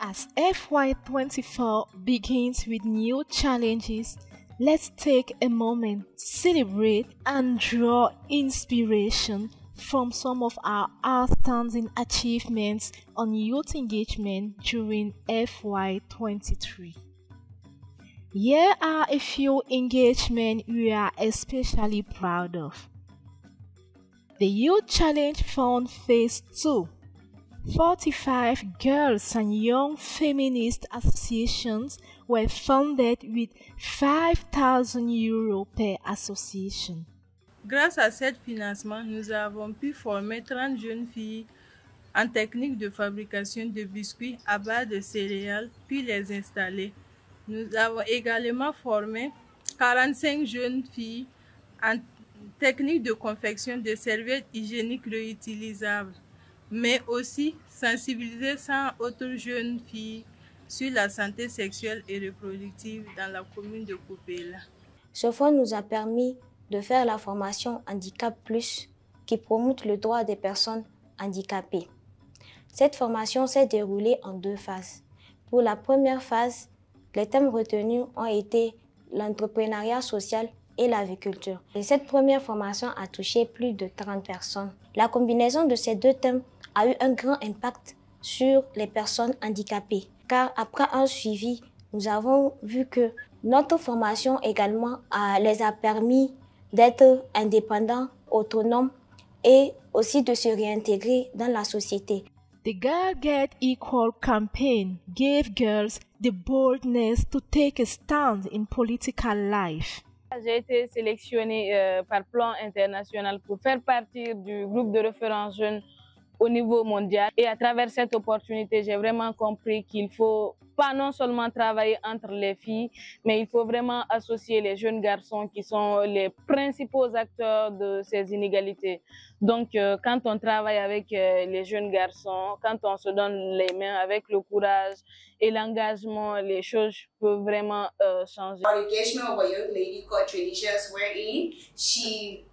As FY24 begins with new challenges, let's take a moment to celebrate and draw inspiration from some of our outstanding achievements on youth engagement during FY23. Here are a few engagements we are especially proud of. The Youth Challenge Fund Phase 2. 45 girls and young feminist associations were funded with €5,000 per association. Grâce à ce financement, nous avons pu former 30 jeunes filles en technique de fabrication de biscuits à base de céréales, puis les installer. Nous avons également formé 45 jeunes filles en technique de confection de serviettes hygiéniques réutilisables, mais aussi sensibiliser 100 autres jeunes filles sur la santé sexuelle et reproductive dans la commune de Koupéla. Ce fonds nous a permis de faire la formation Handicap Plus qui promeut le droit des personnes handicapées. Cette formation s'est déroulée en 2 phases. Pour la première phase, les thèmes retenus ont été l'entrepreneuriat social et l'aviculture. Et cette première formation a touché plus de 30 personnes. La combinaison de ces 2 thèmes a eu un grand impact sur les personnes handicapées, car après un suivi, nous avons vu que notre formation également les a permis d'être indépendants, autonomes et aussi de se réintégrer dans la société. The Girl Get Equal campaign gave girls the boldness to take a stand in political life. J'ai été sélectionnée par plan international pour faire partie du groupe de référence jeunes au niveau mondial. Et à travers cette opportunité, j'ai vraiment compris qu'il faut pas non seulement travailler entre les filles, mais il faut vraiment associer les jeunes garçons qui sont les principaux acteurs de ces inégalités. Donc, quand on travaille avec les jeunes garçons, quand on se donne les mains avec le courage et l'engagement, les choses peuvent vraiment changer. Our engagement with a young lady called Tradicia Swearing. She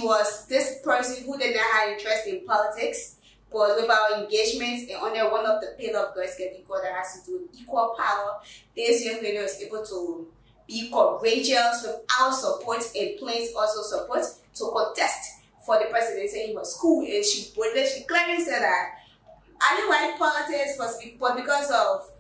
was this person who did not have interest in politics. But with our engagements and under one of the pillars of Girls Get Equal that has to do with equal power, this young lady was able to be courageous without support and plain also support to contest for the presidency in her school. And she clearly said that I didn't like politics, but because of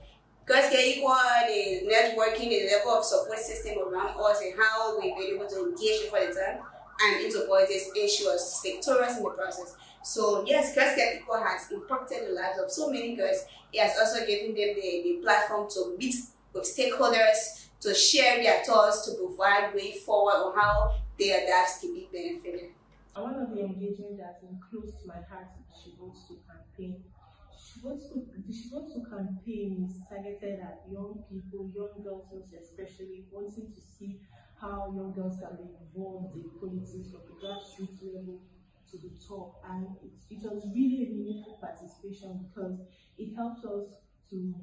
Girls Get Equal, the networking, the level of support system around us, and how we've been able to engage for the time and into politics, and she was victorious in the process. So yes, Girls Get Equal has impacted the lives of so many girls. It has also given them the platform to meet with stakeholders, to share their thoughts, to provide way forward on how their lives can be benefited. One of the engagements that includes my heart is She Votes to Campaign. She Votes to Campaign is targeted at young people, young girls most especially, wanting to see how young girls can be involved in politics from the grassroots level to the top, and it was really a meaningful participation because it helps us to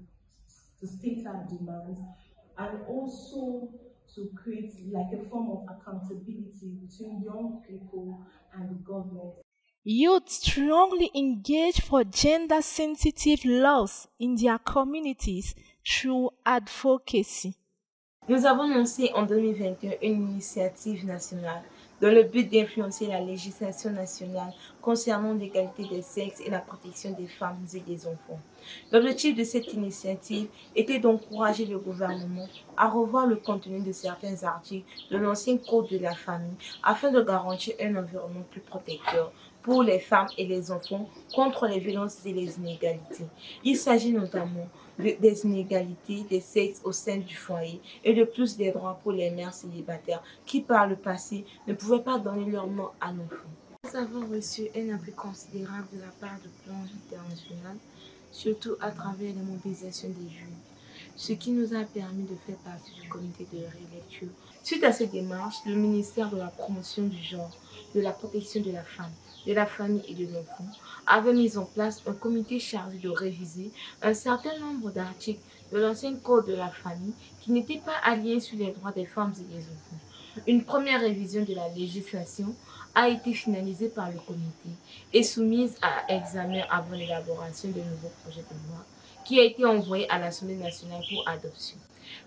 state our demands and also to create like a form of accountability between young people and the government. Youth strongly engage for gender-sensitive laws in their communities through advocacy. Nous avons lancé en 2021 une initiative nationale dans le but d'influencer la législation nationale concernant l'égalité des sexes et la protection des femmes et des enfants. L'objectif de cette initiative était d'encourager le gouvernement à revoir le contenu de certains articles de l'ancien Code de la famille afin de garantir un environnement plus protecteur pour les femmes et les enfants contre les violences et les inégalités. Il s'agit notamment des inégalités des sexes au sein du foyer et de plus des droits pour les mères célibataires qui par le passé ne pouvaient pas donner leur nom à l'enfant. Nous avons reçu un appui considérable de la part du plan international, surtout à travers la mobilisation des jeunes, ce qui nous a permis de faire partie du comité de rélecture. Suite à cette démarche, le ministère de la promotion du genre, de la protection de la femme, de la famille et de l'enfant avait mis en place un comité chargé de réviser un certain nombre d'articles de l'ancien Code de la famille qui n'étaient pas alignés sur les droits des femmes et des enfants. Une première révision de la législation a été finalisée par le comité et soumise à examen avant l'élaboration de nouveaux projets de loi qui a été envoyé à l'Assemblée nationale pour adoption.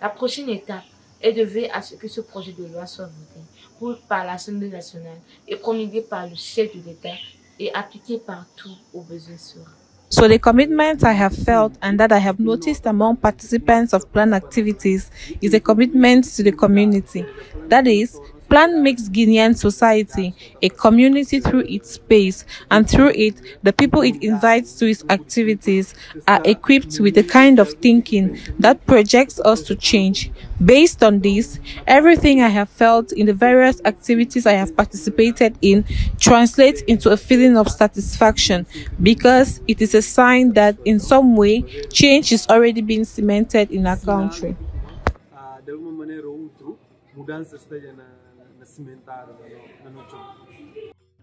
La prochaine étape est de veiller à ce que ce projet de loi soit voté par l'Assemblée nationale et promulgué par le chef de l'État et appliqué partout aux besoins sereins. So the commitment I have felt and that I have noticed among participants of PLAN activities is a commitment to the community. That is, PLAN makes Guinean society a community through its space, and through it, the people it invites to its activities are equipped with a kind of thinking that projects us to change. Based on this, everything I have felt in the various activities I have participated in translates into a feeling of satisfaction, because it is a sign that in some way, change is already being cemented in our country.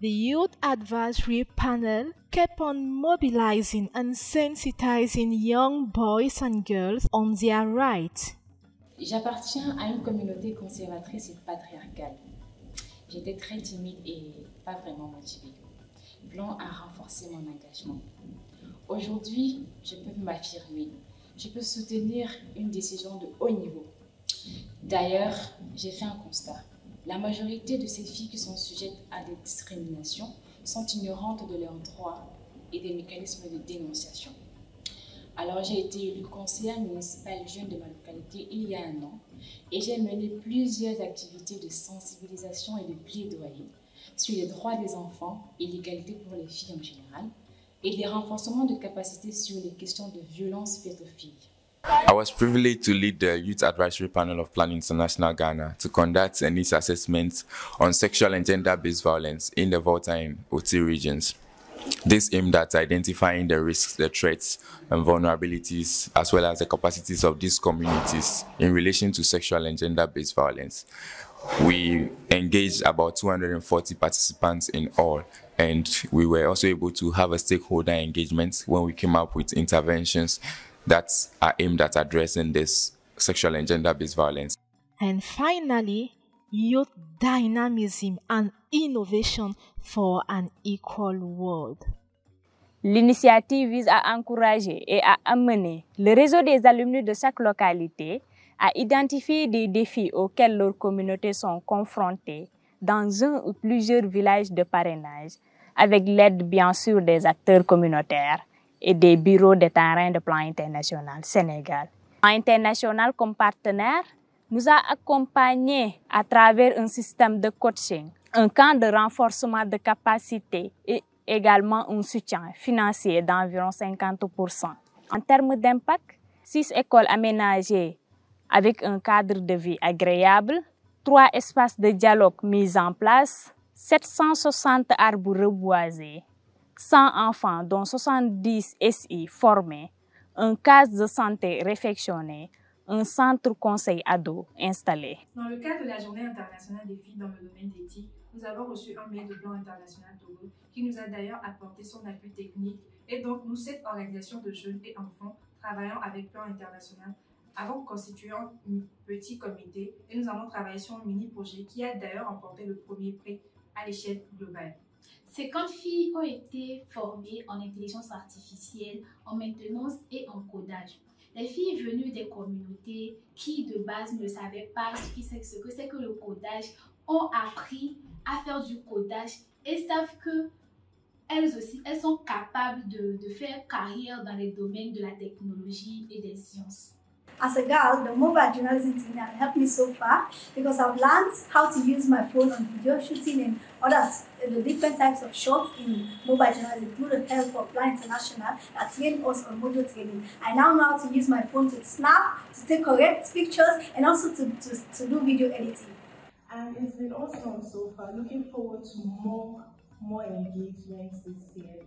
The Youth Advisory Panel kept on mobilizing and sensitizing young boys and girls on their rights. J'appartiens à une communauté conservatrice et patriarcale. J'étais très timide et pas vraiment motivée. Plan a renforcé mon engagement. Aujourd'hui, je peux m'affirmer. Je peux soutenir une décision de haut niveau. D'ailleurs, j'ai fait un constat. La majorité de ces filles qui sont sujettes à des discriminations sont ignorantes de leurs droits et des mécanismes de dénonciation. Alors, j'ai été élue conseillère municipale jeune de ma localité il y a un an et j'ai mené plusieurs activités de sensibilisation et de plaidoyer sur les droits des enfants et l'égalité pour les filles en général et des renforcements de capacités sur les questions de violence faites aux filles. I was privileged to lead the Youth Advisory Panel of PLAN International Ghana to conduct a needs assessment on sexual and gender-based violence in the Volta and Oti regions. This aimed at identifying the risks, the threats, and vulnerabilities, as well as the capacities of these communities in relation to sexual and gender-based violence. We engaged about 240 participants in all, and we were also able to have a stakeholder engagement when we came up with interventions that are aimed at addressing this sexual and gender-based violence. And finally, youth dynamism and innovation for an equal world. L'initiative vise à encourager et à amener le réseau des alumni de chaque localité à identifier des défis auxquels leurs communautés sont confrontées dans un ou plusieurs villages de parrainage, avec l'aide bien sûr des acteurs communautaires et des bureaux de terrain de Plan International Sénégal. Plan International comme partenaire nous a accompagnés à travers un système de coaching, un camp de renforcement de capacité et également un soutien financier d'environ 50%. En termes d'impact, 6 écoles aménagées avec un cadre de vie agréable, 3 espaces de dialogue mis en place, 760 arbres reboisés, 100 enfants dont 70 SI formés, un case de santé réfectionné, un centre conseil ado installé. Dans le cadre de la Journée internationale des filles dans le domaine d'éthique, nous avons reçu un mail de Plan International Togo qui nous a d'ailleurs apporté son appui technique. Et donc, nous, cette organisation de jeunes et enfants, travaillant avec Plan International, avons constitué un petit comité et nous avons travaillé sur un mini-projet qui a d'ailleurs remporté le premier prix à l'échelle globale. 50 filles ont été formées en intelligence artificielle, en maintenance et en codage. Les filles venues des communautés qui de base ne savaient pas ce que c'est que le codage ont appris à faire du codage et savent que elles aussi, elles sont capables de faire carrière dans les domaines de la technologie et des sciences. As a girl, the mobile journalism team has helped me so far because I've learned how to use my phone on video shooting and the different types of shots in mobile journalism through the help of Plan International that trained us on Mojo training. I now know how to use my phone to snap, to take correct pictures, and also to do video editing. And it's been awesome so far. Looking forward to more engagements this year.